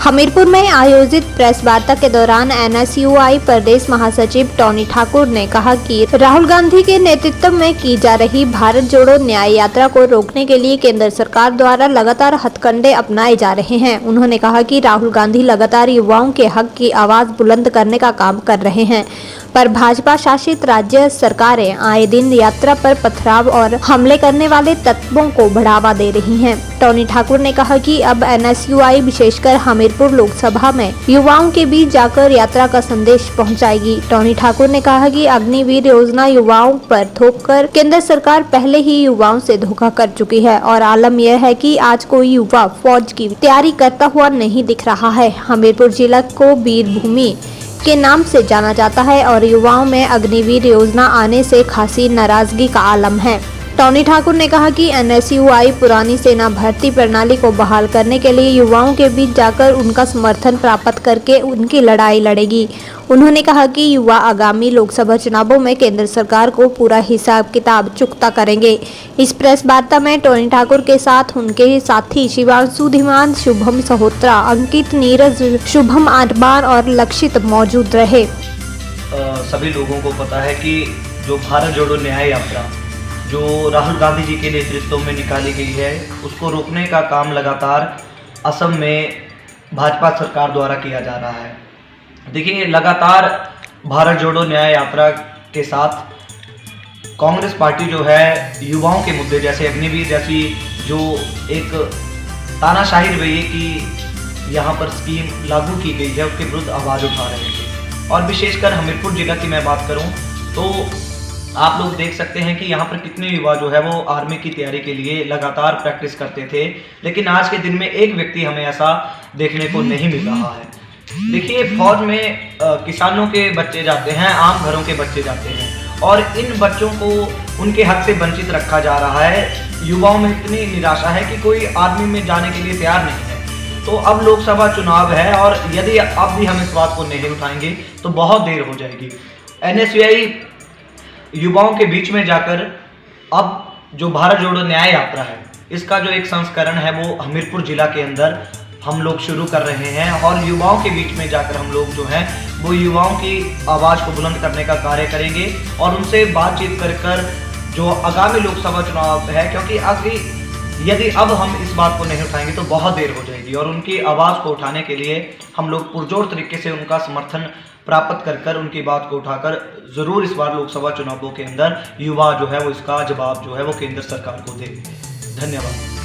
हमीरपुर में आयोजित प्रेस वार्ता के दौरान NSUI प्रदेश महासचिव टोनी ठाकुर ने कहा कि राहुल गांधी के नेतृत्व में की जा रही भारत जोड़ो न्याय यात्रा को रोकने के लिए केंद्र सरकार द्वारा लगातार हथकंडे अपनाए जा रहे हैं। उन्होंने कहा कि राहुल गांधी लगातार युवाओं के हक की आवाज बुलंद करने का काम कर रहे हैं, पर भाजपा शासित राज्य सरकारें आए दिन यात्रा पर पथराव और हमले करने वाले तत्वों को बढ़ावा दे रही हैं। टोनी ठाकुर ने कहा कि अब NSUI विशेषकर हमीरपुर लोकसभा में युवाओं के बीच जाकर यात्रा का संदेश पहुंचाएगी। टोनी ठाकुर ने कहा कि अग्निवीर योजना युवाओं पर थोपकर केंद्र सरकार पहले ही युवाओं से धोखा कर चुकी है और आलम यह है कि आज कोई युवा फौज की तैयारी करता हुआ नहीं दिख रहा है। हमीरपुर जिला को वीर भूमि के नाम से जाना जाता है और युवाओं में अग्निवीर योजना आने से खासी नाराजगी का आलम है। टोनी ठाकुर ने कहा कि NSUI पुरानी सेना भर्ती प्रणाली को बहाल करने के लिए युवाओं के बीच जाकर उनका समर्थन प्राप्त करके उनकी लड़ाई लड़ेगी। उन्होंने कहा कि युवा आगामी लोकसभा चुनावों में केंद्र सरकार को पूरा हिसाब किताब चुकता करेंगे। इस प्रेस वार्ता में टोनी ठाकुर के साथ उनके साथी शिवांशु धीमान, शुभम सहोत्रा, अंकित, नीरज, शुभम आडवार और लक्षित मौजूद रहे। सभी लोगों को पता है कि जो भारत जोड़ो न्याय यात्रा जो राहुल गांधी जी के नेतृत्व में निकाली गई है, उसको रोकने का काम लगातार असम में भाजपा सरकार द्वारा किया जा रहा है। देखिए, लगातार भारत जोड़ो न्याय यात्रा के साथ कांग्रेस पार्टी जो है युवाओं के मुद्दे जैसे अग्निवीर जैसी जो एक तानाशाही रवैये की यहाँ पर स्कीम लागू की गई है, उसके विरुद्ध आवाज़ उठा रहे थे। और विशेषकर हमीरपुर जिला की मैं बात करूँ तो आप लोग देख सकते हैं कि यहाँ पर कितने युवा जो है वो आर्मी की तैयारी के लिए लगातार प्रैक्टिस करते थे, लेकिन आज के दिन में एक व्यक्ति हमें ऐसा देखने को नहीं मिल रहा है। देखिए, फौज में किसानों के बच्चे जाते हैं, आम घरों के बच्चे जाते हैं और इन बच्चों को उनके हक से वंचित रखा जा रहा है। युवाओं में इतनी निराशा है कि कोई आर्मी में जाने के लिए तैयार नहीं है। तो अब लोकसभा चुनाव है और यदि अब भी हम इस बात को नहीं उठाएंगे तो बहुत देर हो जाएगी। NSUI युवाओं के बीच में जाकर अब जो भारत जोड़ो न्याय यात्रा है, इसका जो एक संस्करण है वो हमीरपुर जिला के अंदर हम लोग शुरू कर रहे हैं और युवाओं के बीच में जाकर हम लोग जो हैं वो युवाओं की आवाज़ को बुलंद करने का कार्य करेंगे और उनसे बातचीत कर जो आगामी लोकसभा चुनाव है, क्योंकि आगे यदि अब हम इस बात को नहीं उठाएंगे तो बहुत देर हो जाएगी और उनकी आवाज़ को उठाने के लिए हम लोग पुरजोर तरीके से उनका समर्थन प्राप्त कर उनकी बात को उठाकर ज़रूर इस बार लोकसभा चुनावों के अंदर युवा जो है वो इसका जवाब जो है वो केंद्र सरकार को दे। धन्यवाद।